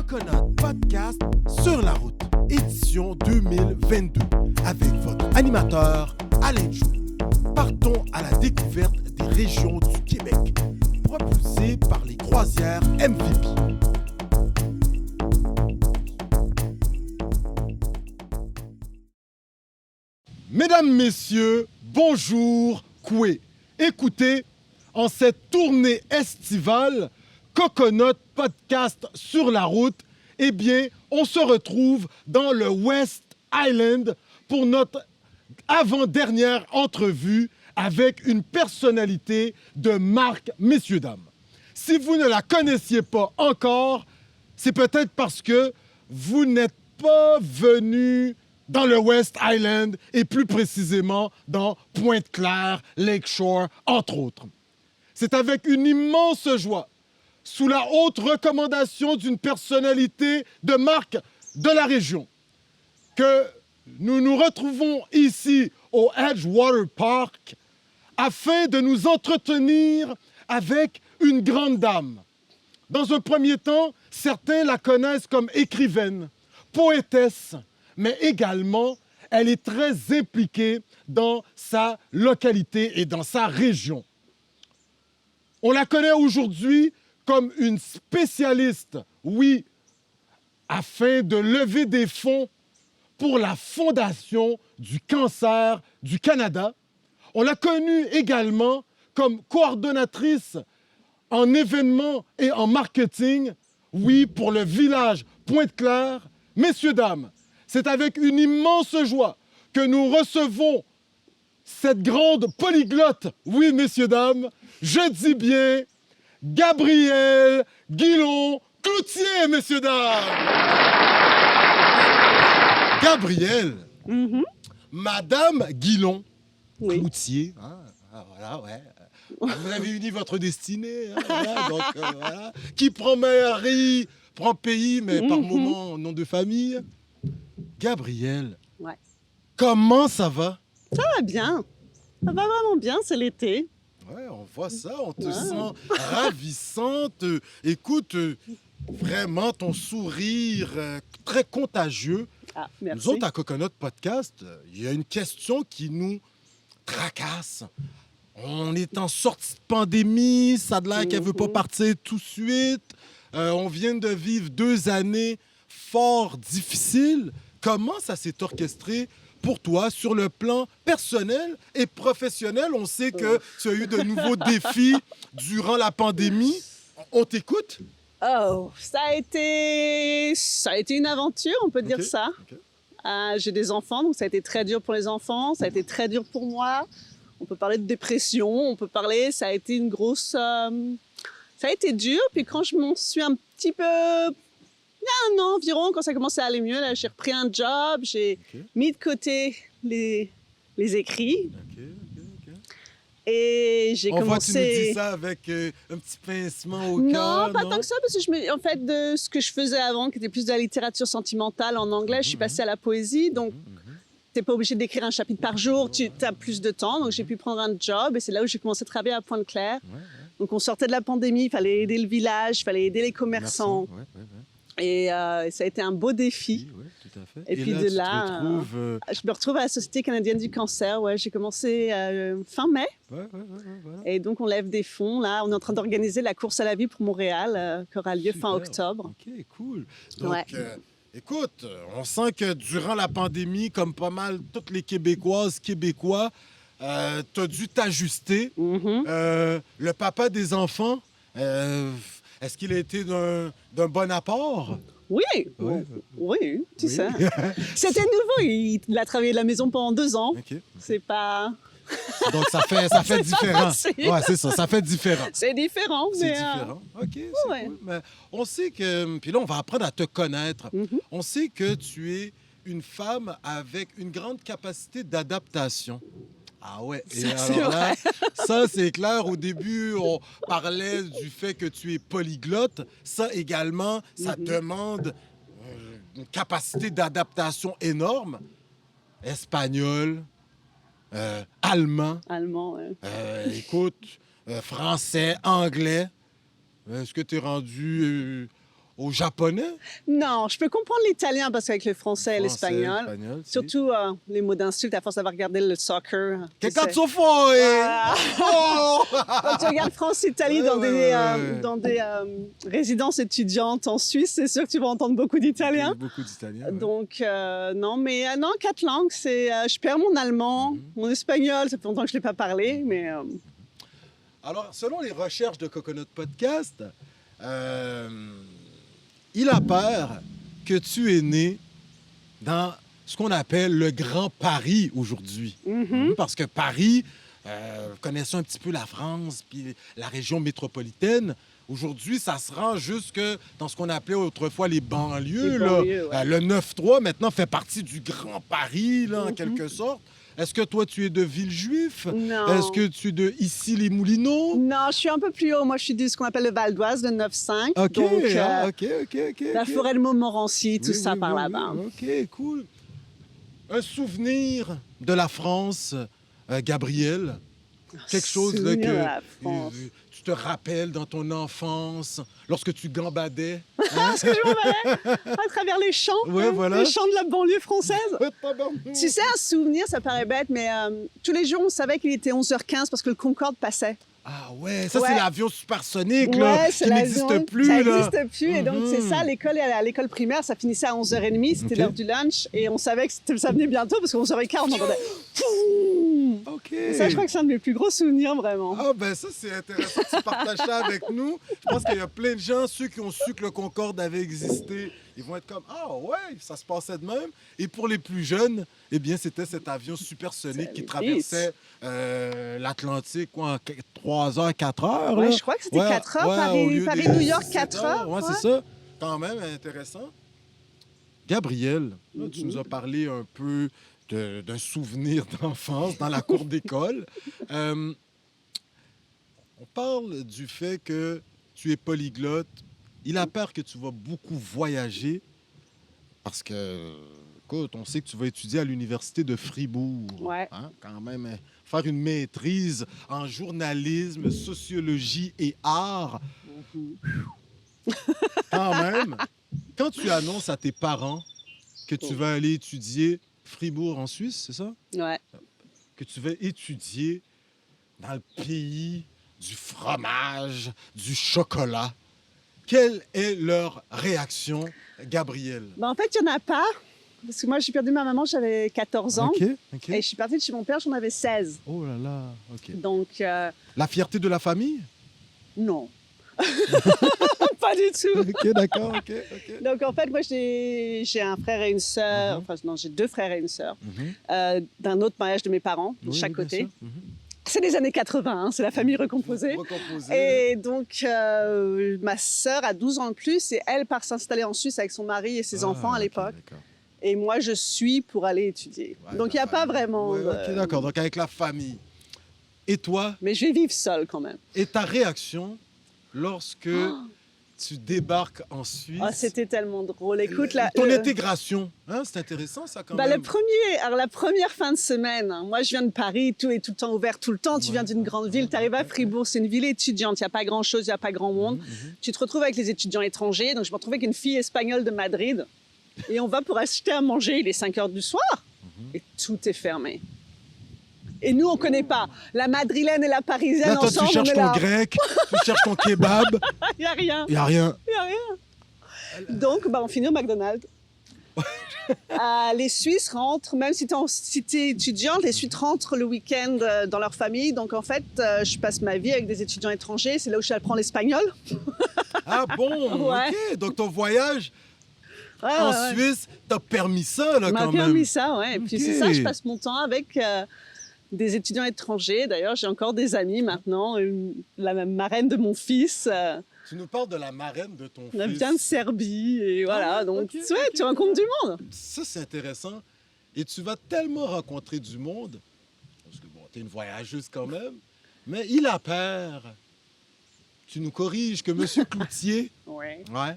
Coconut Podcast sur la route, édition 2022, avec votre animateur Alain Jou. Partons à la découverte des régions du Québec, propulsées par les croisières MVP. Mesdames, Messieurs, bonjour, Koué. Écoutez, en cette tournée estivale, Coconut Podcast sur la route, eh bien, on se retrouve dans le West Island pour notre avant-dernière entrevue avec une personnalité de marque, messieurs, dames. Si vous ne la connaissiez pas encore, c'est peut-être parce que vous n'êtes pas venu dans le West Island et plus précisément dans Pointe-Claire, Lakeshore, entre autres. C'est avec une immense joie, sous la haute recommandation d'une personnalité de marque de la région, que nous nous retrouvons ici au Edgewater Park afin de nous entretenir avec une grande dame. Dans un premier temps, certains la connaissent comme écrivaine, poétesse, mais également, elle est très impliquée dans sa localité et dans sa région. On la connaît aujourd'hui comme une spécialiste, oui, afin de lever des fonds pour la Fondation du cancer du Canada. On l'a connue également comme coordonnatrice en événements et en marketing, oui, pour le village Pointe-Claire. Messieurs, dames, c'est avec une immense joie que nous recevons cette grande polyglotte, oui, messieurs, dames, je dis bien Gabrielle Guilon-Cloutier, messieurs, dames. Gabrielle, Madame Guilon, Oui. Cloutier, hein, voilà, ouais. Vous avez uni votre destinée, hein, voilà, donc voilà. Qui prend mairie, prend pays, mais par moment, nom de famille. Gabrielle, Ouais. comment ça va? Ça va bien. Ça va vraiment bien, c'est l'été. Ouais, on voit ça, on te sent ravissante. Écoute, vraiment, ton sourire très contagieux. Ah, merci. Nous autres, à Coconut Podcast, il y a une question qui nous tracasse. On est en sortie de pandémie, ça a l'air qu'elle ne veut pas partir tout de suite. On vient de vivre 2 années fort difficiles. Comment ça s'est orchestré pour toi sur le plan personnel et professionnel? On sait que tu as eu de nouveaux défis durant la pandémie. On t'écoute? Oh, ça a été une aventure, on peut dire ça. Ok. J'ai des enfants, donc ça a été très dur pour les enfants, ça a été très dur pour moi. On peut parler de dépression, ça a été une grosse... ça a été dur, puis quand je m'en suis un petit peu... Il y a un an environ, quand ça commençait à aller mieux, là, j'ai repris un job, j'ai mis de côté les écrits. Et j'ai On voit que tu nous commencé... dis ça avec un petit pincement au Non, cœur, pas tant que ça, parce que en fait, de ce que je faisais avant, qui était plus de la littérature sentimentale en anglais, je suis passée à la poésie, donc t'es pas obligé d'écrire un chapitre par jour, tu as plus de temps, donc j'ai pu prendre un job, et c'est là où j'ai commencé à travailler à Pointe-Claire. Donc on sortait de la pandémie, il fallait aider le village, il fallait aider les commerçants. Et ça a été un beau défi. Oui, tout à fait. Et puis de là, tu je me retrouve à la Société canadienne du cancer. Ouais, j'ai commencé fin mai. voilà. Et donc, on lève des fonds. Là, on est en train d'organiser la course à la vie pour Montréal, qui aura lieu fin octobre. OK, cool. Donc, Ouais. écoute, on sent que durant la pandémie, comme pas mal toutes les Québécoises, Québécois, t'as dû t'ajuster. Le papa des enfants, est-ce qu'il a été d'un bon apport? Oui, Ouais. oui, tu sais. C'était nouveau. Il a travaillé de la maison pendant 2 ans. OK. C'est pas... Donc, ça fait différent. facile. Ouais, c'est ça, ça fait différent. C'est différent, C'est mais... différent. OK, c'est ouais. cool. Mais on sait que... Puis là, on va apprendre à te connaître. On sait que tu es une femme avec une grande capacité d'adaptation. Ah ouais. Et Ça, c'est alors là, vrai. ça, c'est clair. Au début, on parlait du fait que tu es polyglotte. Ça également, ça demande une capacité d'adaptation énorme. Espagnol, allemand, Allemand, ouais. écoute, français, anglais. Est-ce que tu es rendu au japonais? Non, je peux comprendre l'italien parce qu'avec le français et Français, l'espagnol, espagnol, si. surtout les mots d'insulte à force d'avoir regardé le soccer. Che tu sais. cazzo fai? Voilà. Oh! Quand tu regardes France-Italie Ouais, dans des résidences étudiantes en Suisse, c'est sûr que tu vas entendre beaucoup d'italien. Beaucoup d'italien. ouais. Donc, non, mais non, 4 langues, c'est... je perds mon allemand, mon espagnol, ça fait longtemps que je ne l'ai pas parlé, mais... Alors, selon les recherches de Coconut Podcast, il apparaît que tu es né dans ce qu'on appelle le Grand Paris aujourd'hui. Parce que Paris, connaissant un petit peu la France puis la région métropolitaine, aujourd'hui, ça se rend jusque dans ce qu'on appelait autrefois les banlieues. Les là. banlieues, ouais. Le 9-3, maintenant, fait partie du Grand Paris, là, en quelque sorte. Est-ce que toi, tu es de Villejuif? Non. Est-ce que tu es de Issy-les-Moulineaux? Non, je suis un peu plus haut. Moi, je suis de ce qu'on appelle le Val d'Oise, le 9-5. OK, Donc, OK. la forêt de Montmorency, tout Oui, ça oui, par oui, là-bas. oui. OK, cool. Un souvenir de la France, Gabriel? Quelque chose là, Souvenir de que la France. tu te rappelles dans ton enfance, lorsque tu gambadais? Parce que je m'en allais à travers les champs, Ouais, voilà. les champs de la banlieue française. Tu sais, un souvenir, ça paraît bête, mais tous les jours, on savait qu'il était 11h15 parce que le Concorde passait. Ah ouais, ça Ouais. c'est l'avion supersonique là, Ouais, c'est qui l'avion. n'existe plus. Ça là. n'existe plus. Et donc, c'est ça, à l'école primaire, ça finissait à 11h30, c'était Ok. l'heure du lunch. Et on savait que ça venait bientôt parce qu'à 11h15, on entendait... Poum. OK. Et ça, je crois que c'est un de mes plus gros souvenirs, vraiment. Ah ben ça, c'est intéressant que tu partages ça avec nous. Je pense qu'il y a plein de gens, ceux qui ont su que le Concorde avait existé, ils vont être comme « Ah ouais, ça se passait de même ». Et pour les plus jeunes, eh bien, c'était cet avion supersonique qui traversait l'Atlantique quoi, en 3 heures, 4 heures. Ouais, là. je crois que c'était 4 heures, au lieu des Paris-New York, 17 4 heures. Ouais, ouais. c'est ça. Quand même intéressant. Gabriel, là, tu nous as parlé un peu d'un souvenir d'enfance dans la cour d'école. On parle du fait que tu es polyglotte. Il apparaît que tu vas beaucoup voyager parce que, écoute, on sait que tu vas étudier à l'université de Fribourg. Ouais. Hein, quand même, faire une maîtrise en journalisme, sociologie et art. Quand même, quand tu annonces à tes parents que tu vas aller étudier Fribourg en Suisse, c'est ça? Ouais. Que tu vas étudier dans le pays du fromage, du chocolat. Quelle est leur réaction, Gabriel? Ben, en fait, il n'y en a pas. Parce que moi, j'ai perdu ma maman, j'avais 14 ans. OK. Et je suis partie de chez mon père, j'en avais 16. Oh là là, OK. Donc, La fierté de la famille? non. Pas du tout. OK, d'accord, OK. Donc, en fait, moi, j'ai un frère et une sœur. Enfin, non, j'ai 2 frères et une sœur. D'un autre mariage de mes parents, de chaque côté. C'est les années 80, hein, c'est la famille recomposée. Et donc, ma sœur a 12 ans de plus et elle part s'installer en Suisse avec son mari et ses enfants à l'époque. Et moi, je suis pour aller étudier. Donc, il n'y a pas vraiment... Ouais, OK, d'accord. Donc, avec la famille. Et toi, Mais je vais vivre seule quand même. et ta réaction lorsque tu débarques en Suisse? Oh, c'était tellement drôle. Écoute, Ton intégration, hein, c'est intéressant ça quand même. la première fin de semaine, hein, moi je viens de Paris, tout est tout le temps ouvert, tout le temps. Tu viens d'une grande ville, tu arrives à Fribourg, c'est une ville étudiante, il n'y a pas grand-chose, il n'y a pas grand monde. Tu te retrouves avec les étudiants étrangers, donc je me retrouve avec une fille espagnole de Madrid. Et on va pour acheter à manger, il est 5 heures du soir, et tout est fermé. Et nous, on ne connaît pas. La madrilène et la parisienne Là, toi, ensemble, tu cherches on est ton là. grec, tu cherches ton kebab, Il n'y a rien. il n'y a rien. Il n'y a rien. Donc, on finit au McDonald's. Les Suisses rentrent, même si tu es étudiante, les Suisses rentrent le week-end dans leur famille. Donc, en fait, je passe ma vie avec des étudiants étrangers. C'est là où j'apprends l'espagnol. Ah bon, Ouais. OK. Donc, ton voyage Ouais, en ouais, ouais. Suisse t'a permis ça, là, On m'a quand permis même. ça, ouais. Et puis, Ok. c'est ça, je passe mon temps avec des étudiants étrangers. D'ailleurs, j'ai encore des amis maintenant. La même marraine de mon fils. Tu nous parles de la marraine de ton Elle fils. vient de Serbie. Et voilà. Ah, Donc, ok, ouais, ok, tu rencontres du monde. Ça, c'est intéressant. Et tu vas tellement rencontrer du monde, parce que, bon, t'es une voyageuse quand même, mais il a peur. Tu nous corriges que M. Cloutier, Ouais. ouais,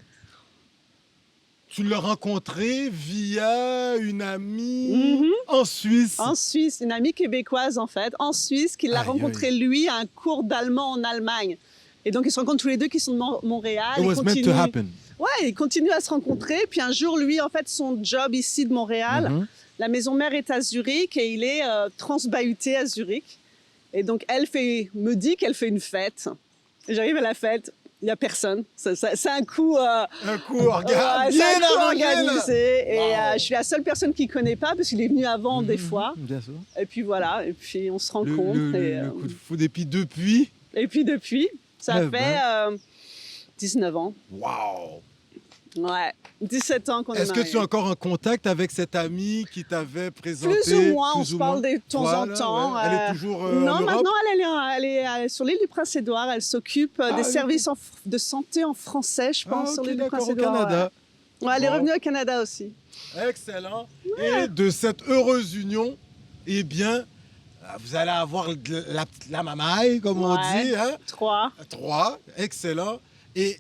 tu l'as rencontré via une amie en Suisse. En Suisse, une amie québécoise en fait, en Suisse, qui l'a Aïe, rencontré lui à un cours d'allemand en Allemagne. Et donc ils se rencontrent tous les deux qui sont de Montréal. It Ils was meant to continuent. happen. Ouais, ils continuent à se rencontrer. Puis un jour, lui, en fait, son job ici de Montréal, la maison mère est à Zurich et il est transbahuté à Zurich. Et donc, me dit qu'elle fait une fête. Et j'arrive à la fête, il n'y a personne. C'est un coup... Un coup organisé. C'est un coup organisé. Et je suis la seule personne qui ne connaît pas parce qu'il est venu avant des fois. Bien sûr. Et puis voilà, et puis on se rencontre. Le coup de foudre. Et puis depuis, ça fait 19 ans. Waouh! Ouais, 17 ans qu'on est Est-ce que mariés. tu es encore en contact avec cette amie qui t'avait présenté? Plus ou moins, on se parle de temps en temps. Ouais. Elle est toujours en non, Europe? maintenant elle est sur l'île du Prince-Édouard. Elle s'occupe des services de santé en français, je pense, sur l'île du au Prince-Édouard. Canada. Ouais, elle est revenue au Canada aussi. Excellent. Et de cette heureuse union, eh bien, vous allez avoir la mamaille, comme on dit. Hein? 3. 3, excellent. Et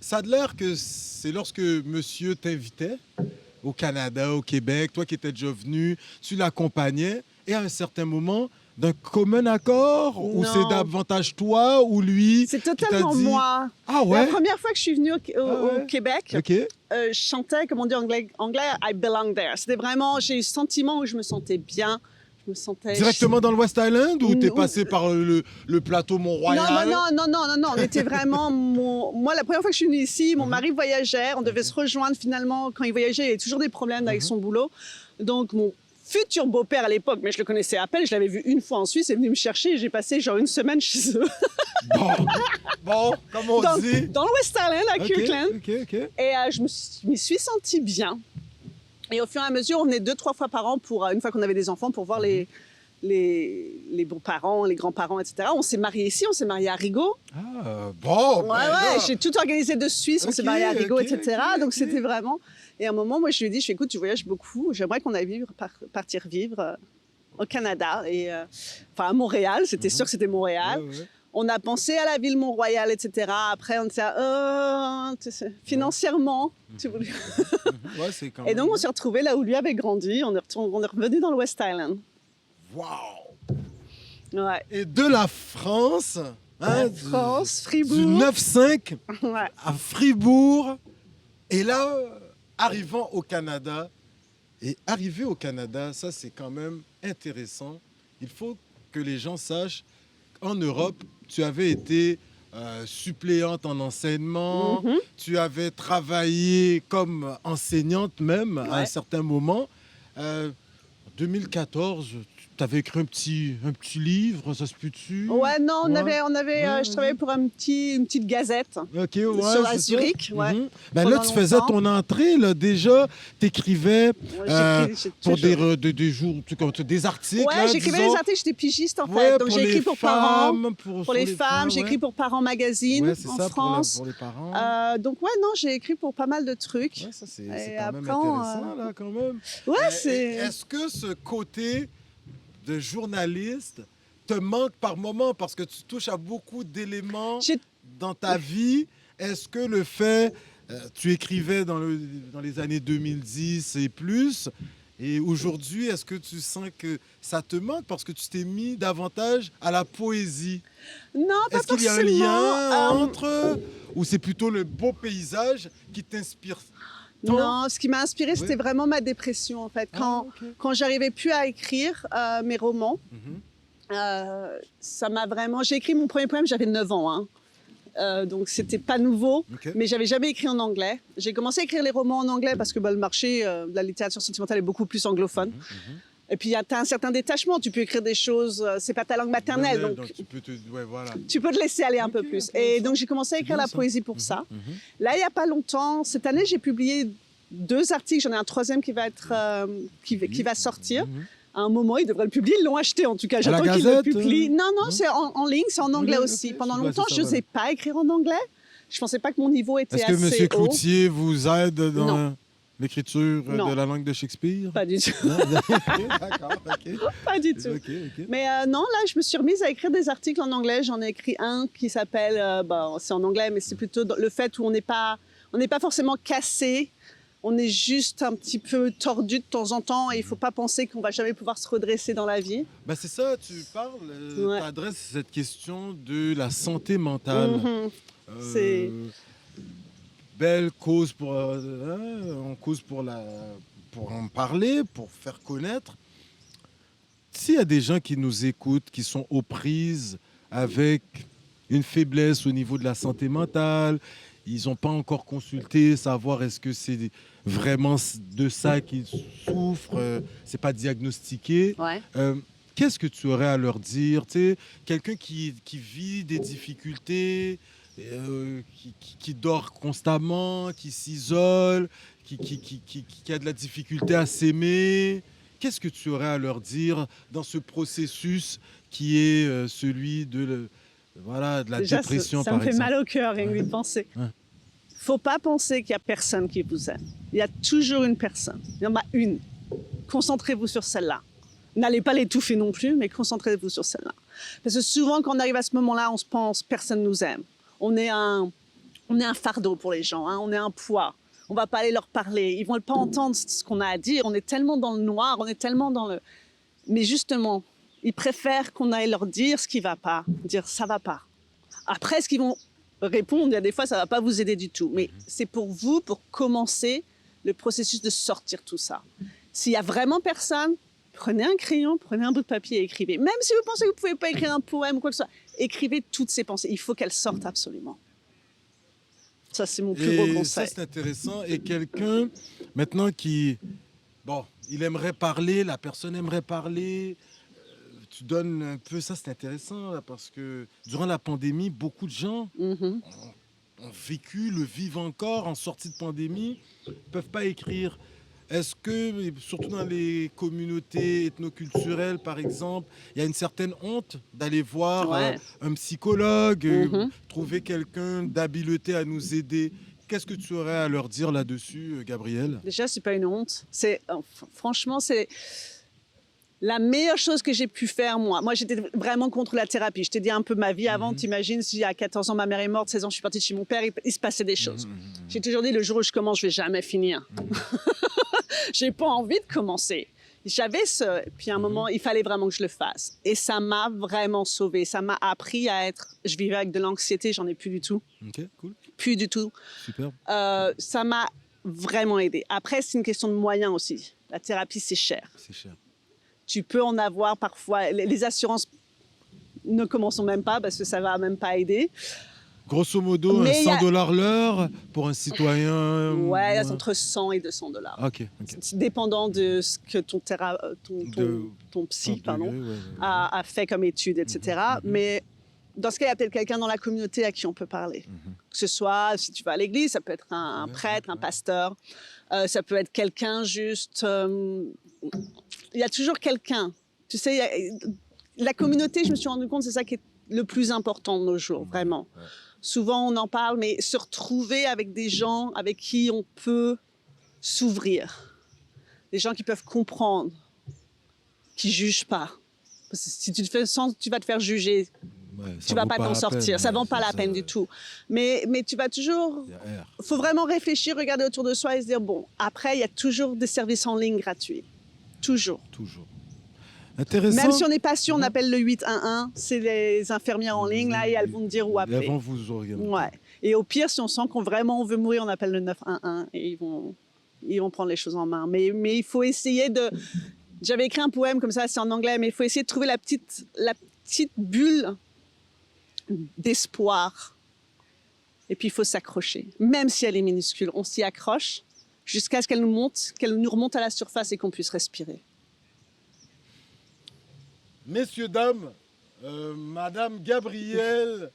ça a l'air que c'est lorsque monsieur t'invitait au Canada, au Québec, toi qui étais déjà venu, tu l'accompagnais, et à un certain moment, d'un commun accord, ou c'est davantage toi ou lui? C'est qui t'a totalement dit... moi. Ah ouais? La première fois que je suis venue au Québec, OK. je chantais, comme on dit en anglais, I belong there. C'était vraiment, j'ai eu le sentiment où je me sentais bien. Je me sentais... Directement dans le West Island ou t'es passé par le plateau Mont-Royal? Non. On était vraiment... Moi, la première fois que je suis venue ici, mon mari voyageait. On devait se rejoindre finalement. Quand il voyageait, il y avait toujours des problèmes avec son boulot. Donc, mon futur beau-père à l'époque, mais je le connaissais à peine, je l'avais vu une fois en Suisse, il est venu me chercher et j'ai passé genre une semaine chez eux. Bon, comme on dit. Dans le West Island, à Kirkland. OK. Et je m'y suis sentie bien. Et au fur et à mesure, on venait 2-3 fois par an, une fois qu'on avait des enfants, pour voir les beaux-parents, les grands-parents, etc. On s'est mariés ici, on s'est mariés à Rigaud. Ah, bon. Ouais, j'ai tout organisé de Suisse, on s'est mariés à Rigaud, etc. Donc c'était vraiment... Et à un moment, moi, je lui ai dit, écoute, tu voyages beaucoup, j'aimerais qu'on aille partir vivre au Canada, enfin à Montréal, c'était sûr que c'était Montréal. Ouais. On a pensé à la ville Mont-Royal, etc. Après, on s'est dit, financièrement, tu voulais... Ouais, c'est quand Et donc, on s'est retrouvés là où lui avait grandi. On est revenu dans le West Island. Wow! Ouais. Et de la France, hein, France, du Fribourg. 9-5 Ouais. à Fribourg. Et là, arrivant au Canada, et arriver au Canada, ça c'est quand même intéressant. Il faut que les gens sachent qu'en Europe, tu avais été suppléante en enseignement, tu avais travaillé comme enseignante même à un certain moment. En 2014, tu avais écrit un petit livre, ça se peut-tu? Ouais, non, je travaillais pour une petite gazette sur la Zurich. Ouais, Ben là, tu faisais ton entrée, là, déjà, tu écrivais pour des articles. Ouais, j'écrivais des articles, j'étais pigiste en fait. Ouais, donc j'ai écrit pour Parents. Pour les femmes, j'ai écrit pour Parents Magazine en France. Pour les parents. Donc ouais, non, j'ai écrit pour pas mal de trucs. Ouais, ça, c'est Et quand même après, intéressant, là, quand même. Ouais, c'est... Est-ce que ce côté de journaliste te manque par moment parce que tu touches à beaucoup d'éléments dans ta vie? Est-ce que le fait, tu écrivais dans les années 2010 et plus, et aujourd'hui, est-ce que tu sens que ça te manque parce que tu t'es mis davantage à la poésie? Non, pas forcément. Est-ce qu'il y a un lien entre, ou c'est plutôt le beau paysage qui t'inspire? Non, ce qui m'a inspirée, c'était vraiment ma dépression, en fait. Quand j'arrivais plus à écrire mes romans, ça m'a vraiment... J'ai écrit mon premier poème, j'avais 9 ans, hein. Donc c'était pas nouveau, mais j'avais jamais écrit en anglais. J'ai commencé à écrire les romans en anglais parce que le marché de la littérature sentimentale est beaucoup plus anglophone. Et puis, tu as un certain détachement. Tu peux écrire des choses, c'est pas ta langue maternelle. Donc tu peux tu peux te laisser aller un peu plus. Et donc, j'ai commencé à écrire la poésie pour ça. Là, il n'y a pas longtemps, cette année, j'ai publié 2 articles. J'en ai un troisième qui va sortir. À un moment, ils devraient le publier. Ils l'ont acheté, en tout cas. J'attends qu'ils le publient. Non, c'est en ligne, c'est en anglais aussi. Pendant longtemps, je n'osais pas écrire en anglais. Je pensais pas que mon niveau était assez haut. Est-ce que M. Cloutier vous aide dans l'écriture de la langue de Shakespeare? Pas du tout. D'accord, OK. Pas du tout. Okay. Mais non, là, je me suis remise à écrire des articles en anglais. J'en ai écrit un qui s'appelle, c'est en anglais, mais c'est plutôt le fait où on n'est pas forcément cassé. On est juste un petit peu tordu de temps en temps et il ne faut pas penser qu'on va jamais pouvoir se redresser dans la vie. Ben c'est ça, tu parles, tu adresses cette question de la santé mentale. C'est... belle cause on cause pour en parler, pour faire connaître. S'il y a des gens qui nous écoutent, qui sont aux prises avec une faiblesse au niveau de la santé mentale, ils n'ont pas encore consulté, savoir est-ce que c'est vraiment de ça qu'ils souffrent, c'est pas diagnostiqué. Ouais. Qu'est-ce que tu aurais à leur dire? Tu sais, quelqu'un qui vit des difficultés, qui dort constamment, qui s'isole, qui a de la difficulté à s'aimer. Qu'est-ce que tu aurais à leur dire dans ce processus qui est celui de la Déjà, dépression, ça par me fait exemple? mal au cœur, rien que d'y penser. Ouais. Faut pas penser qu'il y a personne qui vous aime. Il y a toujours une personne. Il y en a une. Concentrez-vous sur celle-là. N'allez pas l'étouffer non plus, mais concentrez-vous sur celle-là. Parce que souvent, quand on arrive à ce moment-là, on se pense personne nous aime. On est un fardeau pour les gens, hein, on est un poids. On va pas aller leur parler. Ils vont pas entendre ce qu'on a à dire. On est tellement dans le noir, on est tellement dans le... Mais justement, ils préfèrent qu'on aille leur dire ce qui va pas, dire ça va pas. Après, ce qu'ils vont répondre, il y a des fois, ça va pas vous aider du tout. Mais c'est pour vous, pour commencer le processus de sortir tout ça. S'il y a vraiment personne, prenez un crayon, prenez un bout de papier et écrivez. Même si vous pensez que vous pouvez pas écrire un poème ou quoi que ce soit, écrivez toutes ces pensées. Il faut qu'elles sortent absolument. Ça, c'est mon plus gros conseil. Ça, c'est intéressant. Et quelqu'un, maintenant, il aimerait parler, la personne aimerait parler, tu donnes un peu, ça, c'est intéressant, là, parce que durant la pandémie, beaucoup de gens Mhm. ont vécu, le vivent encore en sortie de pandémie, ne peuvent pas écrire. Est-ce que, surtout dans les communautés ethnoculturelles, par exemple, il y a une certaine honte d'aller voir Ouais. un psychologue, Mhm. trouver quelqu'un d'habilité à nous aider? Qu'est-ce que tu aurais à leur dire là-dessus, Gabrielle? Déjà, c'est pas une honte. Franchement, c'est la meilleure chose que j'ai pu faire, moi. Moi, j'étais vraiment contre la thérapie. Je t'ai dit un peu ma vie avant. T'imagines, si à 14 ans, ma mère est morte, 16 ans, je suis partie de chez mon père, il se passait des choses. J'ai toujours dit, le jour où je commence, je vais jamais finir. J'ai pas envie de commencer. J'avais ce... Puis à un moment, il fallait vraiment que je le fasse. Et ça m'a vraiment sauvée. Ça m'a appris à être... Je vivais avec de l'anxiété, j'en ai plus du tout. Ok, cool, Plus du tout. super. Ça m'a vraiment aidé. Après, c'est une question de moyens aussi. La thérapie, c'est cher. C'est cher. Tu peux en avoir parfois. Les assurances ne commençons même pas parce que ça va même pas aider. Grosso modo, Mais il y a- 100 $ l'heure pour un citoyen. Ouais, c'est entre 100 et 200 $. Ok. C'est dépendant de ce que ton psy, 30 pardon, degrés, ouais. a fait comme étude, etc. Mais dans ce cas, il y a peut-être quelqu'un dans la communauté à qui on peut parler. Que ce soit, si tu vas à l'église, ça peut être un prêtre, un pasteur, ça peut être quelqu'un juste... il y a toujours quelqu'un. Tu sais, la communauté, je me suis rendu compte, c'est ça qui est le plus important de nos jours, vraiment. Ouais. Souvent, on en parle, mais se retrouver avec des gens avec qui on peut s'ouvrir. Des gens qui peuvent comprendre, qui jugent pas. Parce que si tu te fais sans, tu vas te faire juger. Ouais, ça Tu vas vaut pas la t'en peine, sortir. Ça ouais, vaut pas c'est la ça. peine du tout. Mais tu vas toujours... Il y a R. faut vraiment réfléchir, regarder autour de soi et se dire, bon, après, il y a toujours des services en ligne gratuits. Toujours. Toujours. Intéressant. Même si on n'est pas sûr, on appelle le 811. C'est les infirmières en ligne, là, et elles vont te dire où Et appeler. elles vont vous orienter. Ouais. Et au pire, si on sent qu'on vraiment on veut mourir, on appelle le 911 et ils vont prendre les choses en main. Mais il faut essayer de... J'avais écrit un poème comme ça, c'est en anglais, mais il faut essayer de trouver la petite bulle d'espoir. Et puis, il faut s'accrocher. Même si elle est minuscule, on s'y accroche jusqu'à ce qu'elle nous remonte à la surface et qu'on puisse respirer. Messieurs, dames, Madame Gabrielle,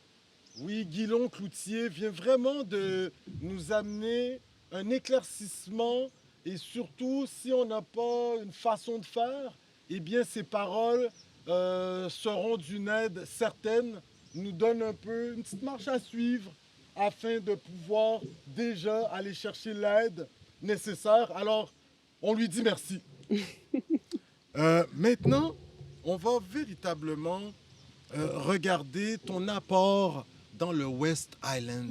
oui, Guilon-Cloutier vient vraiment de nous amener un éclaircissement et surtout, si on n'a pas une façon de faire, eh bien, ces paroles seront d'une aide certaine, nous donnent un peu une petite marche à suivre afin de pouvoir déjà aller chercher l'aide nécessaire. Alors, on lui dit merci. Maintenant, on va véritablement regarder ton apport dans le West Island.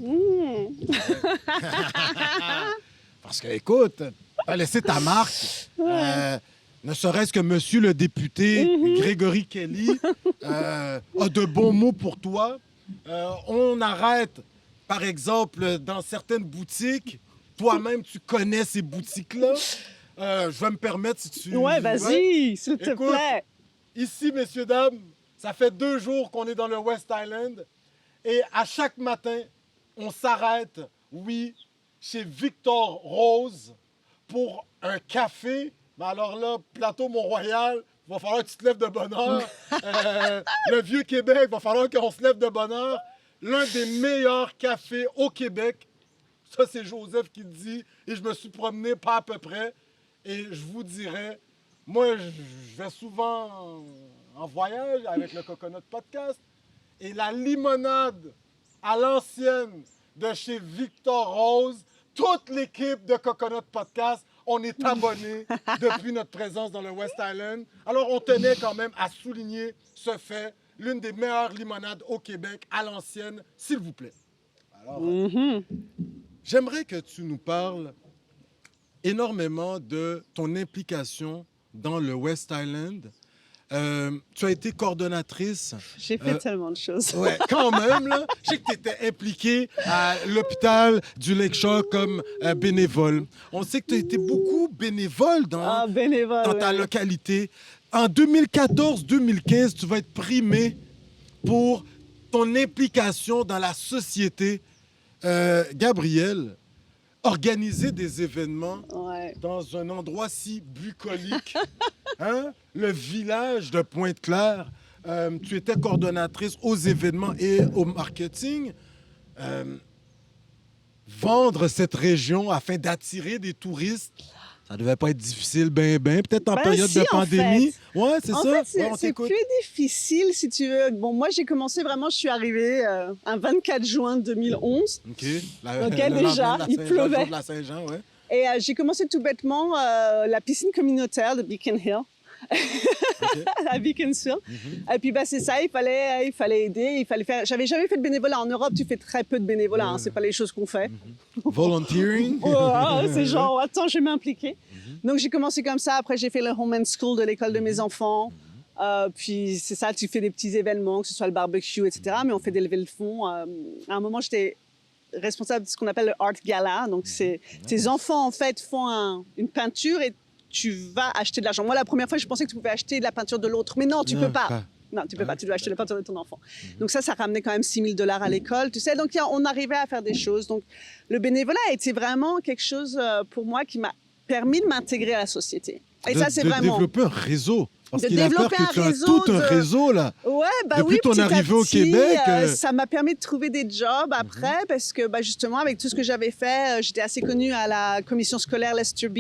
Parce que, écoute, tu as laissé ta marque. Ne serait-ce que monsieur le député Grégory Kelly a de bons mots pour toi. On arrête par exemple, dans certaines boutiques, toi-même, tu connais ces boutiques-là. Je vais me permettre si tu... Ouais, vas-y, s'il te Écoute, plaît. Ici, messieurs, dames, ça fait 2 jours qu'on est dans le West Island et à chaque matin, on s'arrête, oui, chez Victor Rose pour un café. Mais alors là, plateau Mont-Royal, il va falloir que tu te lèves de bonne heure. Le Vieux-Québec, il va falloir qu'on se lève de bonne heure. L'un des meilleurs cafés au Québec, ça c'est Joseph qui le dit, et je me suis promené pas à peu près. Et je vous dirais, moi, je vais souvent en voyage avec le Coconut Podcast. Et la limonade à l'ancienne de chez Victor Rose, toute l'équipe de Coconut Podcast, on est abonnés depuis notre présence dans le West Island. Alors, on tenait quand même à souligner ce fait, l'une des meilleures limonades au Québec à l'ancienne, s'il vous plaît. Alors, j'aimerais que tu nous parles énormément de ton implication dans le West Island. Tu as été coordonnatrice. J'ai fait tellement de choses. Ouais, quand même, là. Je sais que tu étais impliquée à l'hôpital du Lakeshore comme bénévole. On sait que tu as été beaucoup bénévole dans ta localité. En 2014-2015, tu vas être primée pour ton implication dans la société. Gabrielle, organiser des événements dans un endroit si bucolique, hein? Le village de Pointe-Claire, tu étais coordonnatrice aux événements et au marketing. Vendre cette région afin d'attirer des touristes, ça devait pas être difficile, peut-être en période de pandémie. Ouais, c'est ça. En fait, c'est plus difficile, si tu veux. Bon, moi, j'ai commencé vraiment, je suis arrivée un 24 juin 2011. OK. Déjà, il pleuvait. De la Saint-Jean, ouais. Et j'ai commencé tout bêtement la piscine communautaire de Beacon Hill. À Beaconsfield. Et puis c'est ça, il fallait aider, il fallait faire. J'avais jamais fait de bénévolat en Europe. Tu fais très peu de bénévolat, hein, c'est pas les choses qu'on fait. Volunteering. C'est genre attends, je vais m'impliquer. Donc j'ai commencé comme ça. Après j'ai fait le home and school de l'école de mes enfants. Puis c'est ça, tu fais des petits événements, que ce soit le barbecue, etc. Mais on fait des levées de fonds. À un moment j'étais responsable de ce qu'on appelle le art gala. Donc tes enfants en fait font une peinture et tu vas acheter de l'argent. Moi, la première fois, je pensais que tu pouvais acheter de la peinture de l'autre. Mais non, tu peux pas. Non, tu peux pas. Tu dois acheter la peinture de ton enfant. Donc ça ramenait quand même 6 000 $ à l'école, tu sais. Donc on arrivait à faire des choses. Donc le bénévolat a été vraiment quelque chose pour moi qui m'a permis de m'intégrer à la société. Et ça, c'est vraiment... De développer un réseau. Parce de qu'il a peur développer que tu un as réseau tout un réseau, là. Ouais, Depuis ton arrivée au Québec. Ça m'a permis de trouver des jobs après, parce que justement, avec tout ce que j'avais fait, j'étais assez connue à la commission scolaire Lester B.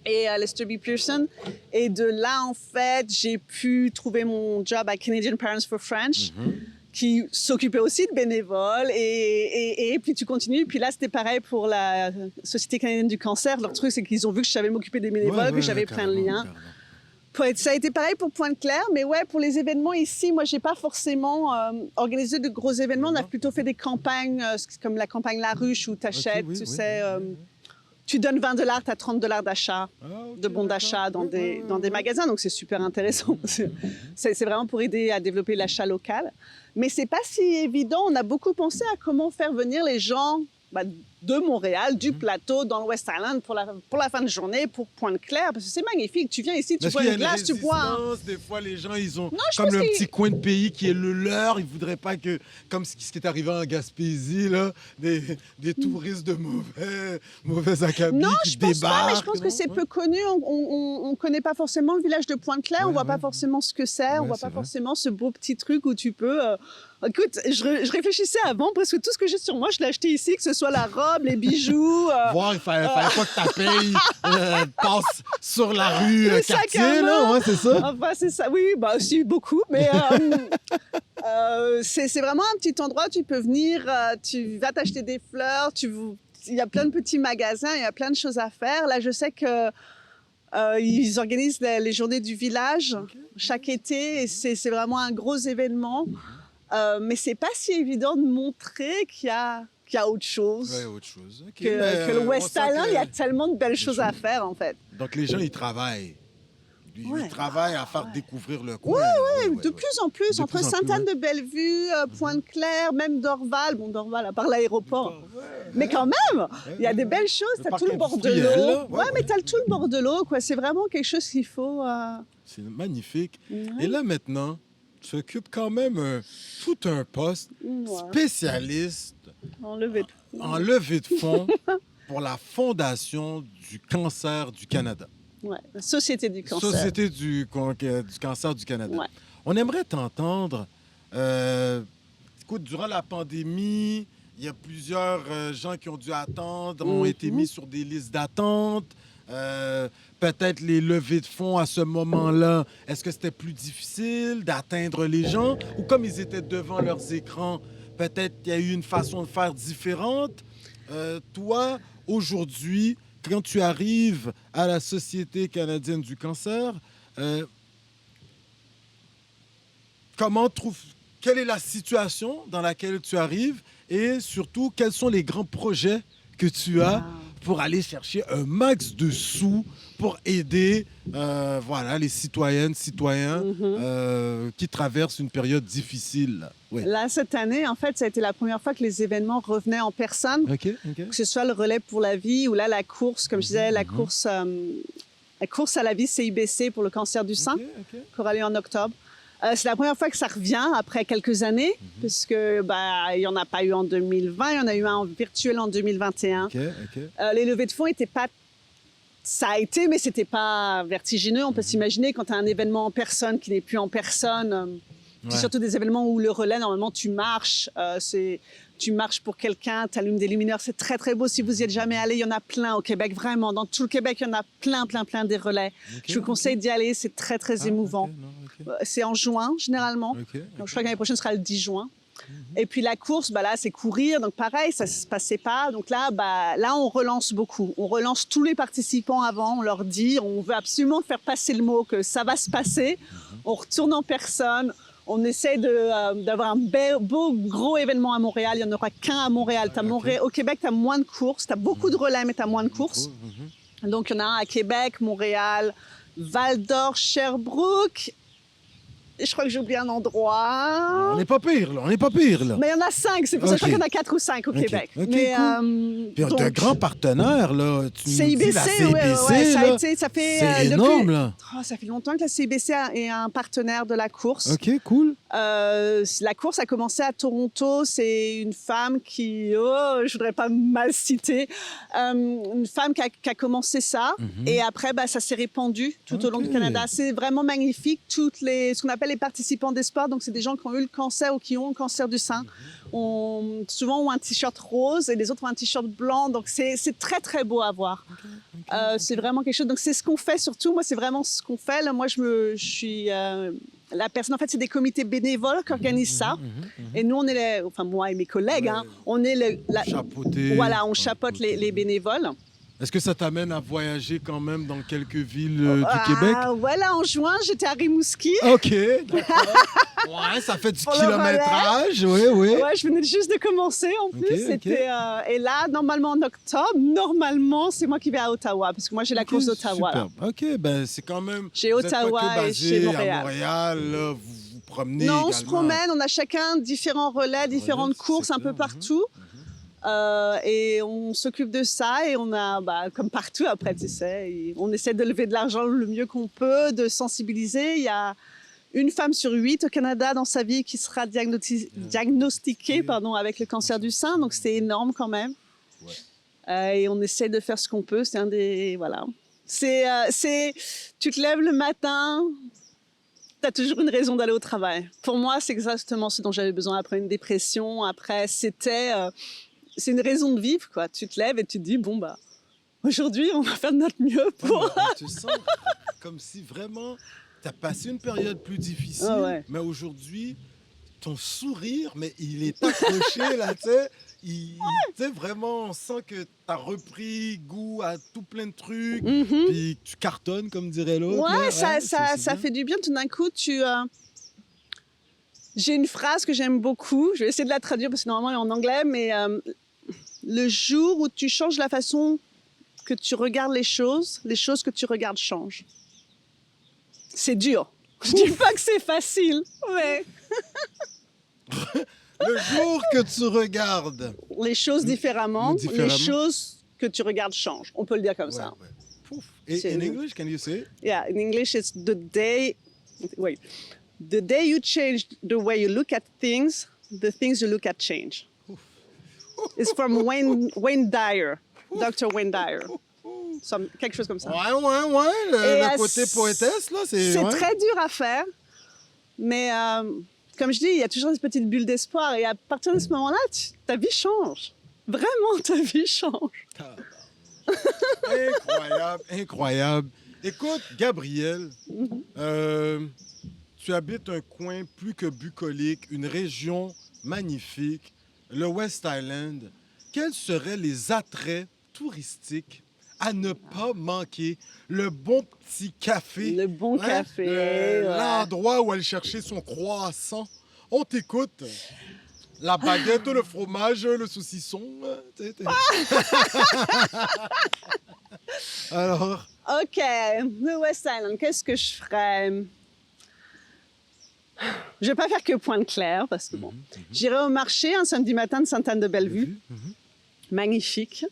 Et à Lester B. Pearson. Et de là, en fait, j'ai pu trouver mon job à Canadian Parents for French, qui s'occupait aussi de bénévoles. Et puis tu continues. Puis là, c'était pareil pour la Société canadienne du cancer. Leur truc, c'est qu'ils ont vu que je savais m'occuper des bénévoles, que j'avais plein de liens. Ça a été pareil pour Pointe-Claire, mais ouais, pour les événements ici, moi, j'ai pas forcément organisé de gros événements. On a plutôt fait des campagnes, comme la campagne La Ruche, où tu achètes, tu sais... tu donnes 20 $, tu as 30 $ d'achat, de bons d'achat dans des magasins. Donc, c'est super intéressant. C'est vraiment pour aider à développer l'achat local. Mais c'est pas si évident. On a beaucoup pensé à comment faire venir les gens de Montréal, du plateau, dans le West Island pour la fin de journée, pour Pointe-Claire. Parce que c'est magnifique. Tu viens ici, tu bois une glace, tu bois... Des fois, les gens, ils ont comme le petit coin de pays qui est le leur. Ils ne voudraient pas que, comme ce qui est arrivé en Gaspésie, là, des touristes de mauvais acabit qui débarquent. Non, je pense pas, mais je pense que c'est peu connu. On ne connaît pas forcément le village de Pointe-Claire. On ne voit pas forcément ce que c'est. On ne voit pas forcément ce beau petit truc où tu peux... Écoute, je réfléchissais avant, parce que tout ce que j'ai sur moi, je l'ai acheté ici, que ce soit la robe, les bijoux. Voir, il fallait pas que ta paye passe sur la rue Cartier, là, ouais, c'est ça? Enfin, c'est ça, oui, aussi beaucoup, mais c'est vraiment un petit endroit où tu peux venir, tu vas t'acheter des fleurs, il y a plein de petits magasins, il y a plein de choses à faire. Là, je sais que ils organisent les journées du village chaque été, et c'est vraiment un gros événement. Mais c'est pas si évident de montrer qu'il y a autre chose. Ouais, autre chose. Okay. Que le West Island, il y a tellement de belles choses à faire, en fait. Donc, les gens, ils travaillent. Il Ouais. travaille à faire découvrir le coin. De plus en plus, De entre plus en plus, Sainte-Anne-de-Bellevue, Pointe-Claire, même Dorval. Bon, Dorval, à part l'aéroport. Mais quand même, il y a des belles choses. Le Tu as parc tout le bord de industriel, l'eau. là. Ouais, mais tu as tout le bord de l'eau, quoi. C'est vraiment quelque chose qu'il faut... C'est magnifique. Ouais. Et là, maintenant, tu occupes quand même tout un poste Ouais. spécialiste Enlever tout. en levée de fonds pour la Fondation du cancer du Canada. Ouais. La Société du cancer. Société du cancer du Canada. Ouais. On aimerait t'entendre. Écoute, durant la pandémie, il y a plusieurs gens qui ont dû attendre, ont été mis sur des listes d'attente. Peut-être les levées de fonds à ce moment-là, est-ce que c'était plus difficile d'atteindre les gens? Ou comme ils étaient devant leurs écrans, peut-être qu'il y a eu une façon de faire différente? Toi, aujourd'hui, quand tu arrives à la Société canadienne du cancer, quelle est la situation dans laquelle tu arrives et surtout, quels sont les grands projets que tu as pour aller chercher un max de sous pour aider les citoyennes, citoyens qui traversent une période difficile? Oui. Là, cette année, en fait, ça a été la première fois que les événements revenaient en personne. OK. Que ce soit le relais pour la vie ou là, la course, comme je disais, la course à la vie CIBC pour le cancer du sein, qui aura lieu en octobre. C'est la première fois que ça revient après quelques années, puisque il n'y en a pas eu en 2020, il y en a eu un en virtuel en 2021. Les levées de fonds n'étaient pas... Ça a été, mais c'était pas vertigineux. On peut s'imaginer quand tu as un événement en personne qui n'est plus en personne. Puis surtout des événements où le relais, normalement, tu marches. Tu marches pour quelqu'un, tu allumes des luminaires. C'est très, très beau. Si vous y êtes jamais allé, il y en a plein au Québec. Vraiment, dans tout le Québec, il y en a plein des relais. Je vous conseille d'y aller. C'est très, très émouvant. C'est en juin, généralement. Donc, je crois que l'année prochaine sera le 10 juin. Et puis la course, là, c'est courir. Donc pareil, ça ne se passait pas. Donc là, on relance beaucoup. On relance tous les participants avant. On leur dit, on veut absolument faire passer le mot que ça va se passer. On retourne en personne. On essaie d'avoir un beau, gros événement à Montréal. Il n'y en aura qu'un à Montréal. Au Québec, tu as moins de courses. Tu as beaucoup de relais, mais tu as moins de courses. Donc, il y en a un à Québec, Montréal, Val-d'Or, Sherbrooke. Et je crois que j'ai oublié un endroit. On n'est pas pire, là. Mais il y en a 5. C'est pour ça que je crois qu'il y en a 4 ou 5 au Québec. OK, Mais, cool. Puis donc, de grands partenaires, là. Tu nous dis CIBC, la CIBC, là. ça fait... C'est énorme, là. Ça fait longtemps que la CIBC est un partenaire de la course. OK, cool. La course a commencé à Toronto. C'est une femme qui... Oh, je voudrais pas mal citer. Une femme qui a commencé ça. Et après, ça s'est répandu tout au long du Canada. C'est vraiment magnifique. Ce qu'on appelle les participants des sports, donc c'est des gens qui ont eu le cancer ou qui ont le cancer du sein. Souvent ont un t-shirt rose et les autres ont un t-shirt blanc. Donc c'est très, très beau à voir. C'est vraiment quelque chose. Donc c'est ce qu'on fait surtout. Moi, c'est vraiment ce qu'on fait. Là, moi, je suis... la personne, en fait, c'est des comités bénévoles qui organisent ça. Et nous, on est moi et mes collègues, on est chapeauté. Voilà, on chapeaute les bénévoles. Est-ce que ça t'amène à voyager quand même dans quelques villes du Québec? Voilà, en juin, j'étais à Rimouski. OK, d'accord. Ouais, ça fait du Pour le kilométrage, oui. Ouais, je venais juste de commencer en plus. Et là, normalement en octobre, c'est moi qui vais à Ottawa, parce que moi j'ai la course d'Ottawa. Superbe. OK, ben c'est quand même... Chez vous êtes pas Ottawa que et basé chez Montréal. à Montréal, là, vous vous promenez Non, on également. se promène, on a chacun différents relais, différentes courses un peu partout. Et on s'occupe de ça et on a, comme partout après, tu sais, on essaie de lever de l'argent le mieux qu'on peut, de sensibiliser. Il y a une femme sur 8 au Canada dans sa vie qui sera diagnostiquée avec le cancer du sein, donc c'est énorme quand même. Et on essaie de faire ce qu'on peut. C'est un des... Voilà. Tu te lèves le matin, tu as toujours une raison d'aller au travail. Pour moi, c'est exactement ce dont j'avais besoin après une dépression. Après, c'est une raison de vivre, quoi. Tu te lèves et tu te dis, aujourd'hui, on va faire de notre mieux pour... Tu sens comme si vraiment, tu as passé une période plus difficile, mais aujourd'hui, ton sourire, mais il est accroché, là, tu sais. Tu sais, vraiment, on sent que tu as repris goût à tout plein de trucs, puis tu cartonnes, comme dirait l'autre. Ouais, là. ça fait du bien. Tout d'un coup, j'ai une phrase que j'aime beaucoup. Je vais essayer de la traduire parce que normalement, elle est en anglais, mais le jour où tu changes la façon que tu regardes les choses que tu regardes changent. C'est dur. Je dis pas que c'est facile, mais Le jour que tu regardes... les choses différemment, Différemment. les choses que tu regardes changent. On peut le dire comme ça. Ouais. Pouf. Et C'est- in English, can you say it? Yeah, in English, it's the day. Wait, the day you change the way you look at things, the things you look at change. It's from Wayne Dyer, Dr. Wayne Dyer. Quelque chose comme ça. Ouais. Et, Le côté poétesse, là, c'est... C'est ouais. très dur à faire, mais comme je dis, il y a toujours des petites bulles d'espoir. Et à partir de ce moment-là, ta vie change. Vraiment, ta vie change. Incroyable. Écoute, Gabrielle, tu habites un coin plus que bucolique, une région magnifique, le West Island. Quels seraient les attraits touristiques à ne pas manquer? Le bon petit café. Le bon café, ouais. L'endroit où aller chercher son croissant. On t'écoute. La baguette, le fromage, le saucisson. Alors, OK, le West Island, qu'est-ce que je ferais? Je vais pas faire que Pointe-Claire, parce que bon, j'irai au marché un samedi matin de Sainte-Anne-de-Bellevue. Magnifique.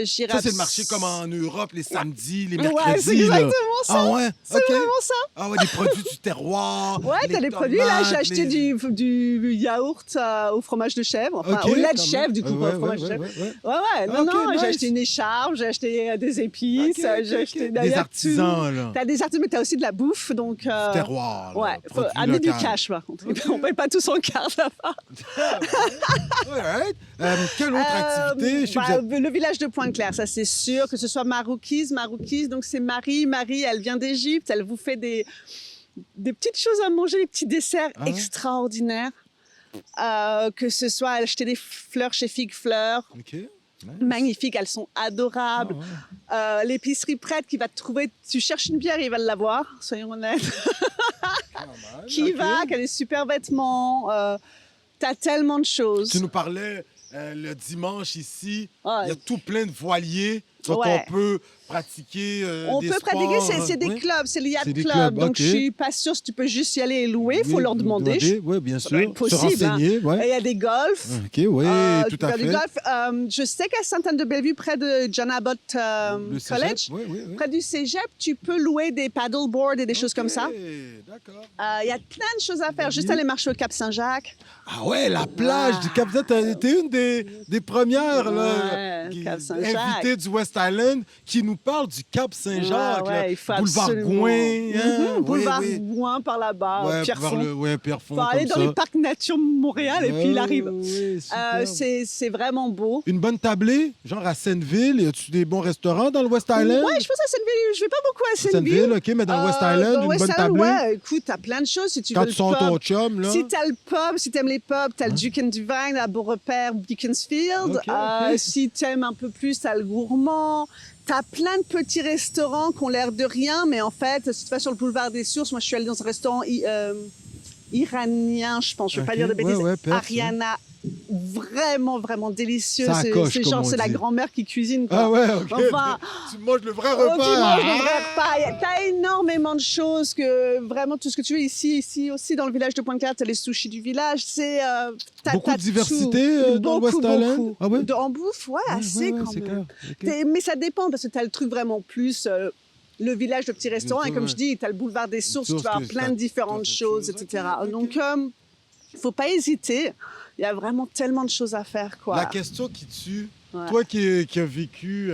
J'irai ça, c'est le marché comme en Europe, les samedis, les Ouais, mercredis. c'est exactement là. ça. Ah ouais? C'est OK. vraiment ça. Ah ouais, des produits du terroir. Ouais, les t'as des produits. Là, j'ai tomates, acheté du yaourt au fromage de chèvre. Enfin, OK, au lait de quand chèvre, même. du coup, pas au fromage de chèvre. Ouais. Non, OK, nice. j'ai acheté une écharpe, j'ai acheté des épices, OK, j'ai acheté... des d'ailleurs, artisans, là. T'as des artisans, mais t'as aussi de la bouffe, donc... Du terroir. là, Ouais, faut produits amener du locaux. cash, par contre. On paye pas tous en carte là-bas. Alright. Quelle autre activité? Je sais que vous êtes- Le village de Pointe-Claire, ça c'est sûr, que ce soit Maroukise, donc c'est Marie, elle vient d'Égypte, elle vous fait des petites choses à manger, des petits desserts Ah ouais? extraordinaires. Que ce soit acheter des fleurs chez Fig Fleurs, OK. Nice. magnifiques, elles sont adorables. Ah ouais. L'épicerie prête qui va te trouver, tu cherches une bière, il va l'avoir, soyons honnêtes. Quand même, Qui OK. va, qui a des super vêtements, t'as tellement de choses. Tu nous parlais le dimanche ici, Ouais. il y a tout plein de voiliers, donc Ouais. on peut pratiquer On des peut pratiquer, sports, c'est des oui. clubs, c'est les yacht C'est des clubs. clubs, Donc, OK. je suis pas sûre si tu peux juste y aller et louer. Il faut Oui, leur demander. Oui, bien Ça doit sûr. être possible, Se renseigner, Et il ouais. y a des golfs. OK, oui, Tu tout peux à faire du fait. golf. Je sais qu'à Sainte-Anne-de-Bellevue, près de John Abbott Le cégep, College, oui. près du cégep, tu peux louer des paddleboards et des choses comme ça. D'accord. Il y a plein de choses à faire. Juste aller marcher au Cap Saint-Jacques. Ah ouais, la plage du Cap Saint-Jacques, t'as été une des premières là, Ouais, Cap Saint-Jacques. invitées du West Island qui nous parle du Cap Saint-Jacques, Ouais, là. il faut Boulevard absolument. Gouin, hein, Boulevard oui. Gouin par là-bas, Ouais, Pierrefonds. Pierrefonds, Faut aller comme dans ça. le parc nature Montréal et puis il arrive. Oui, superbe. C'est vraiment beau. Une bonne tablée, genre à Seineville, y a-tu des bons restaurants dans le West Island? Ouais, je pense à Seineville. Je vais pas beaucoup à Seineville. Seineville, OK, mais dans le West Island, dans une West bonne Island, tablée? ouais, écoute, t'as plein de choses si tu Quand veux tu le sors pub. ton chum, là. Si t'as le pub, si t'aimes les pubs, t'as le Duke and Divine à Beaurepaire, Beaconsfield. Ok, ok. Si t'aimes un peu plus, t'as le Gourmand. T'as plein de petits restaurants qui ont l'air de rien, mais en fait, si tu vas sur le boulevard des Sources, moi je suis allée dans un restaurant iranien, je pense, je veux pas Ok, dire de bêtises. ouais, perf, Ariana, vraiment délicieux. Ça coche, C'est comme genre, on c'est la dit. grand-mère qui cuisine. Quoi. Ah ouais, OK. Enfin, Tu manges le vrai Oh, tu repas. manges le vrai repas. T'as énormément de choses que vraiment tout ce que tu veux ici aussi dans le village de Pointe-Claire, t'as les sushis du village, t'as Beaucoup de tout. diversité dans le West Island? Beaucoup. Ah ouais? En bouffe, ouais, assez quand c'est même. clair. OK. Mais ça dépend parce que t'as le truc vraiment plus le village de petits restaurants et comme ouais. je dis, t'as le boulevard des Sources, tu Sources, vas avoir que plein t'as- de différentes t'as choses, d'autres etc. choses, ok. Donc faut pas hésiter. Il y a vraiment tellement de choses à faire, quoi. La question qui tue, Ouais. toi qui as vécu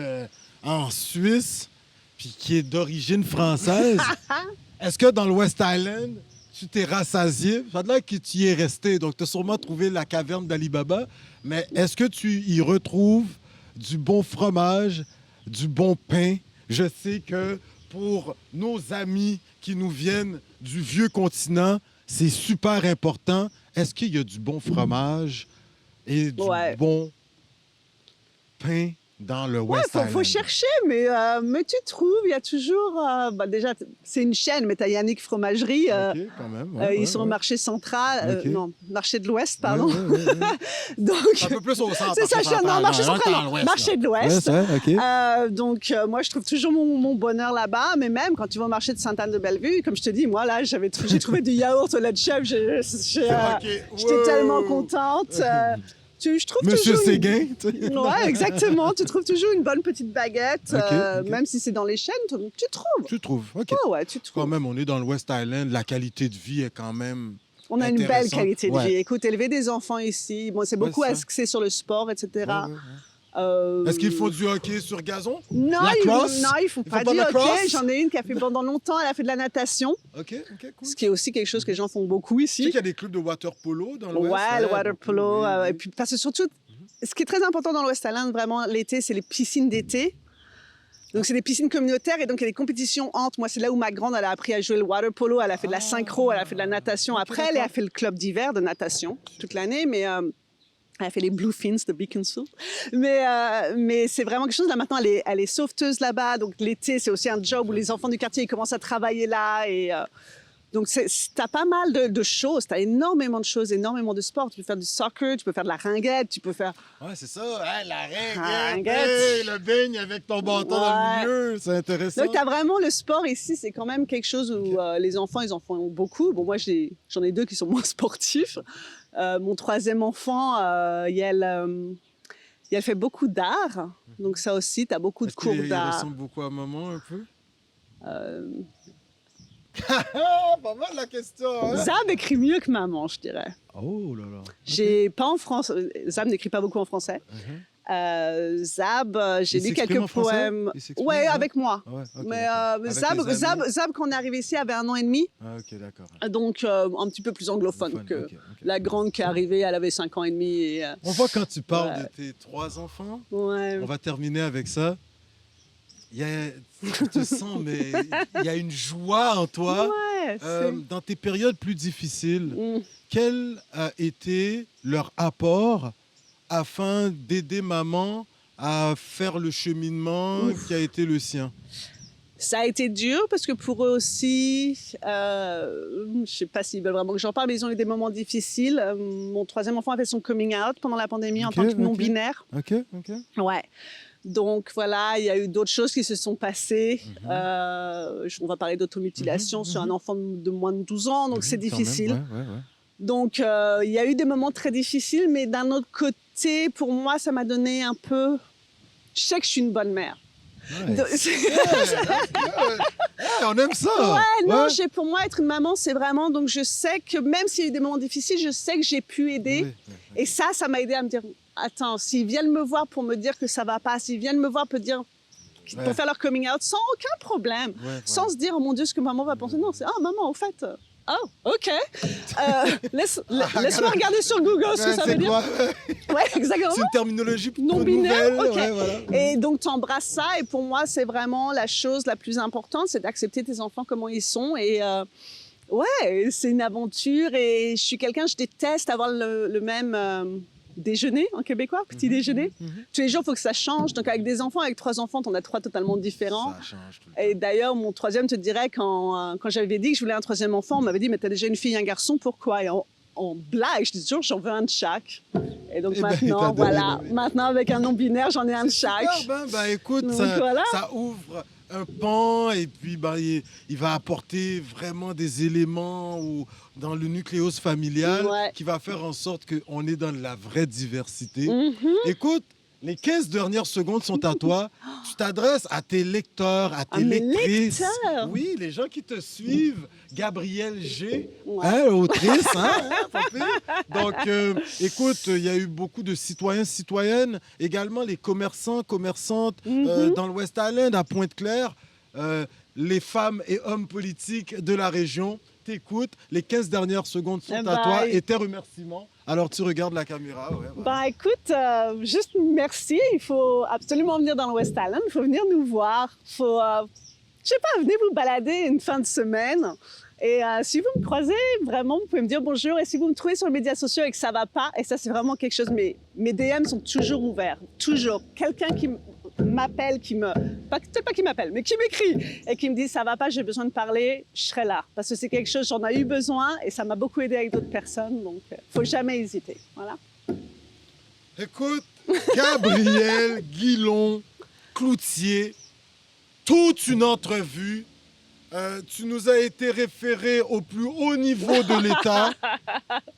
en Suisse, puis qui est d'origine française, est-ce que dans le West Island, tu t'es rassasié? Ça a l'air que tu y es resté, donc tu as sûrement trouvé la caverne d'Ali Baba, mais est-ce que tu y retrouves du bon fromage, du bon pain? Je sais que pour nos amis qui nous viennent du vieux continent, c'est super important. Est-ce qu'il y a du bon fromage et du Ouais. bon pain dans le Ouais, West Island? faut chercher, mais tu trouves, il y a toujours... déjà, c'est une chaîne, mais t'as Yannick Fromagerie. OK, quand même. Ouais, Ils sont au marché central, OK. non, marché de l'Ouest, pardon. Ouais, ouais, ouais, ouais. Donc, Un peu plus au centre. c'est ça, non, marché central, dans non, l'ouest, marché de là. l'Ouest. Ouais, OK. Donc, moi, je trouve toujours mon bonheur là-bas, mais même quand tu vas au marché de Sainte-Anne-de-Bellevue, comme je te dis, moi, là, j'ai trouvé du yaourt au lait de chèvre, j'étais OK. tellement Wow. contente. Je trouve Monsieur toujours... Séguin, tu sais. Ouais, exactement. Tu trouves toujours une bonne petite baguette, OK. même si c'est dans les chaînes, tu trouves. Tu trouves? OK. Ouais, tu trouves. Quand même, on est dans le West Island. La qualité de vie est quand même On a une belle intéressante. qualité de Ouais. vie. Écoute, élever des enfants ici, bon, c'est Ouais, beaucoup ça. axé sur le sport, etc. Ouais, ouais, ouais. Est-ce qu'ils font du hockey sur gazon? Non, La crosse? ils font Ils pas font pas du de la hockey. crosse? J'en ai une qui a fait pendant longtemps, elle a fait de la natation, OK, cool. ce qui est aussi quelque chose que les gens font beaucoup Tu sais ici. qu'il y a des clubs de water polo dans l'Ouest? Ouais, le water beaucoup, polo. oui, oui. Et puis, parce que surtout, ce qui est très important dans le West Island, vraiment, l'été, c'est les piscines d'été. Donc, c'est des piscines communautaires et donc il y a des compétitions entre. Moi, c'est là où ma grande, elle a appris à jouer le water polo. Elle a fait de la synchro, elle a fait de la natation. Ok, Après, elle a d'accord. fait le club d'hiver de natation toute l'année, mais elle a fait les Bluefins de Beaconsfield. Mais c'est vraiment quelque chose. Là, maintenant, elle est sauveteuse là-bas. Donc, l'été, c'est aussi un job où les enfants du quartier, ils commencent à travailler là. Et donc, tu as pas mal de choses. Tu as énormément de choses, énormément de sports. Tu peux faire du soccer, tu peux faire de la ringuette, tu peux faire... Ouais, c'est ça. Hein, la Ringuette. ringuette. Hey, le beigne avec ton bâton dans le milieu. C'est intéressant. Donc, tu as vraiment le sport ici, c'est quand même quelque chose où les enfants, ils en font beaucoup. Bon, moi, j'en ai deux qui sont moins sportifs. Mon troisième enfant, elle fait beaucoup d'art. Donc, ça aussi, tu as beaucoup de Est-ce cours qu'il d'art. ressemble beaucoup à maman, un peu? Euh, Pas mal la question, hein? Zab écrit mieux que maman, je dirais. Oh là là. J'ai pas en français. Zab n'écrit pas beaucoup en français. Zab, j'ai Il lu s'exprime quelques en français? poèmes. Il s'exprime, Ouais, hein? avec moi. Ah ouais, ok, Mais d'accord. Avec les amis? Zab, quand on est arrivé ici, avait 1 an et demi. Ah, ok, d'accord. Donc, un petit peu plus anglophone Fun, que ok, ok. la grande qui est arrivée, elle avait 5 ans et demi. Et, On voit quand tu parles Ouais. de tes 3 enfants, ouais. on va terminer avec ça. Tu te sens, mais il y a une joie en toi. Ouais, Dans tes périodes plus difficiles, Mm. quel a été leur apport afin d'aider maman à faire le cheminement qui a été le sien? Ça a été dur parce que pour eux aussi, je sais pas s'ils veulent vraiment que j'en parle, mais ils ont eu des moments difficiles. Mon troisième enfant a fait son coming out pendant la pandémie en Ok, tant que ok. non-binaire. OK, OK. Ouais. Donc voilà, il y a eu d'autres choses qui se sont passées. On va parler d'automutilation sur un enfant de moins de 12 ans, donc c'est Quand même, difficile. ouais. Donc il y a eu des moments très difficiles, mais d'un autre côté, pour moi, ça m'a donné un peu... Je sais que je suis une bonne mère. Ouais. Donc, On aime ça! Ouais, non, Ouais. pour moi, être une maman, c'est vraiment... Donc, je sais que même s'il y a eu des moments difficiles, je sais que j'ai pu aider. Oui. Et ça m'a aidé à me dire, attends, s'ils viennent me voir pour me dire que ça va pas, s'ils viennent me voir pour dire... Ouais. pour faire leur coming out sans aucun problème, Ouais, sans se dire, oh mon Dieu, ce que maman va penser. Non, c'est, ah, maman, au fait... Oh, OK. Laisse-moi regarder sur Google ce que ça veut dire. Quoi? Ouais, exactement. C'est une terminologie Non-binaire, nouvelle. ok. Ouais, voilà. Et donc, tu embrasses ça. Et pour moi, c'est vraiment la chose la plus importante, c'est d'accepter tes enfants comment ils sont. Et ouais, c'est une aventure. Et je suis quelqu'un, je déteste avoir le même déjeuner en québécois, petit déjeuner. Tous les jours, il faut que ça change. Donc, avec des enfants, avec 3 enfants, t'en as 3 totalement différents. Ça change tout le temps. Et d'ailleurs, mon troisième te dirait, quand j'avais dit que je voulais un troisième enfant, on m'avait dit, mais t'as déjà une fille et un garçon, pourquoi? Et en blague, je dis toujours, j'en veux un de chaque. Et donc Eh ben, maintenant, t'as donné voilà, le- maintenant avec un non-binaire, j'en ai un de chaque. Superbe, hein? Ben, écoute, Donc, ça, voilà. ça ouvre un pan et puis il va apporter vraiment des éléments dans le nucléos familial Ouais. qui va faire en sorte qu'on est dans la vraie diversité. Mhm. Écoute, les 15 dernières secondes sont à toi. Tu t'adresses à tes lecteurs, à tes mes lectrices. lecteurs? Oui, les gens qui te suivent. Gabrielle G, Ouais. hein, autrice, pas pire. Donc, écoute, il y a eu beaucoup de citoyens, citoyennes, également les commerçants, commerçantes dans le West Island, à Pointe-Claire, les femmes et hommes politiques de la région. T'écoutes, les 15 dernières secondes sont à Bye. toi et tes remerciements. Alors, tu regardes la caméra. Ouais, voilà. Ben écoute, juste merci. Il faut absolument venir dans le West Island. Il faut venir nous voir. Je sais pas, venez vous balader une fin de semaine. Et si vous me croisez, vraiment, vous pouvez me dire bonjour. Et si vous me trouvez sur les médias sociaux et que ça va pas, et ça c'est vraiment quelque chose, mes DM sont toujours ouverts, toujours. Quelqu'un qui m'appelle, peut-être pas qui m'appelle, mais qui m'écrit et qui me dit ça va pas, j'ai besoin de parler, je serai là. Parce que c'est quelque chose, j'en ai eu besoin et ça m'a beaucoup aidé avec d'autres personnes. Donc, faut jamais hésiter. Voilà. Écoute, Gabrielle Guillon-Cloutier, toute une entrevue. Tu nous as été référé au plus haut niveau de l'État.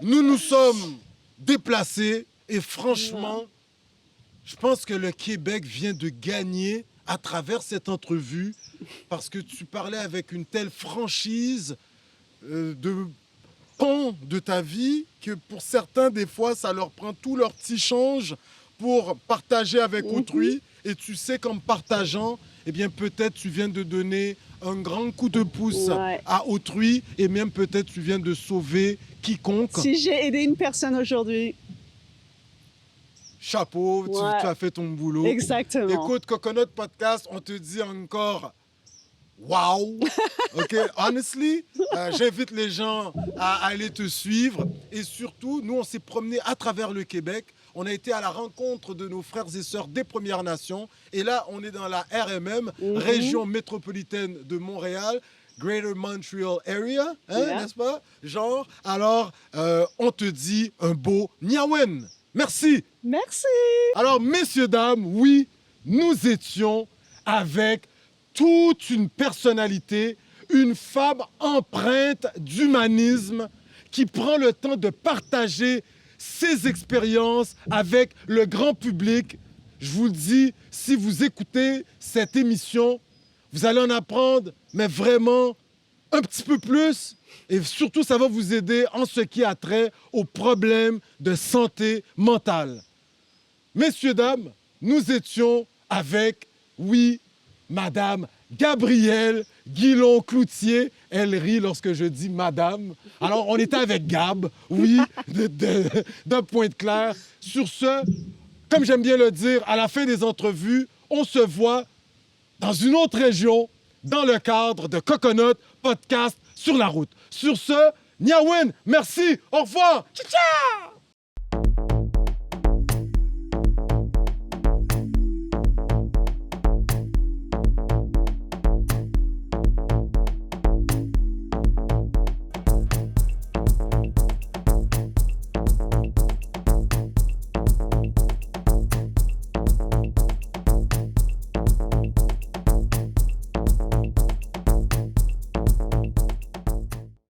Nous nous sommes déplacés et franchement, je pense que le Québec vient de gagner à travers cette entrevue parce que tu parlais avec une telle franchise de pans de ta vie que pour certains, des fois, ça leur prend tout leur petit change pour partager avec autrui. Et tu sais qu'en partageant, eh bien, peut-être tu viens de donner un grand coup de pouce à autrui et même peut-être tu viens de sauver quiconque. Si j'ai aidé une personne aujourd'hui, chapeau, tu as fait ton boulot. Exactement. Écoute, Coconut Podcast, on te dit encore wow. OK, honestly, j'invite les gens à aller te suivre et surtout, nous, on s'est promené à travers le Québec. On a été à la rencontre de nos frères et sœurs des Premières Nations. Et là, on est dans la RMM, Région métropolitaine de Montréal, Greater Montreal Area, n'est-ce pas? Genre, alors, on te dit un beau Niawen. Merci. Merci. Alors, messieurs, dames, oui, nous étions avec toute une personnalité, une femme empreinte d'humanisme qui prend le temps de partager ses expériences avec le grand public. Je vous le dis, si vous écoutez cette émission, vous allez en apprendre, mais vraiment un petit peu plus. Et surtout, ça va vous aider en ce qui a trait aux problèmes de santé mentale. Messieurs, dames, nous étions avec, oui, Madame Gabrielle Guillon-Cloutier. Elle rit lorsque je dis Madame. Alors, on était avec Gab, oui, d'un point de clair. Sur ce, comme j'aime bien le dire, à la fin des entrevues, on se voit dans une autre région, dans le cadre de Coconut Podcast sur la route. Sur ce, Niawen, merci, au revoir. Ciao, ciao!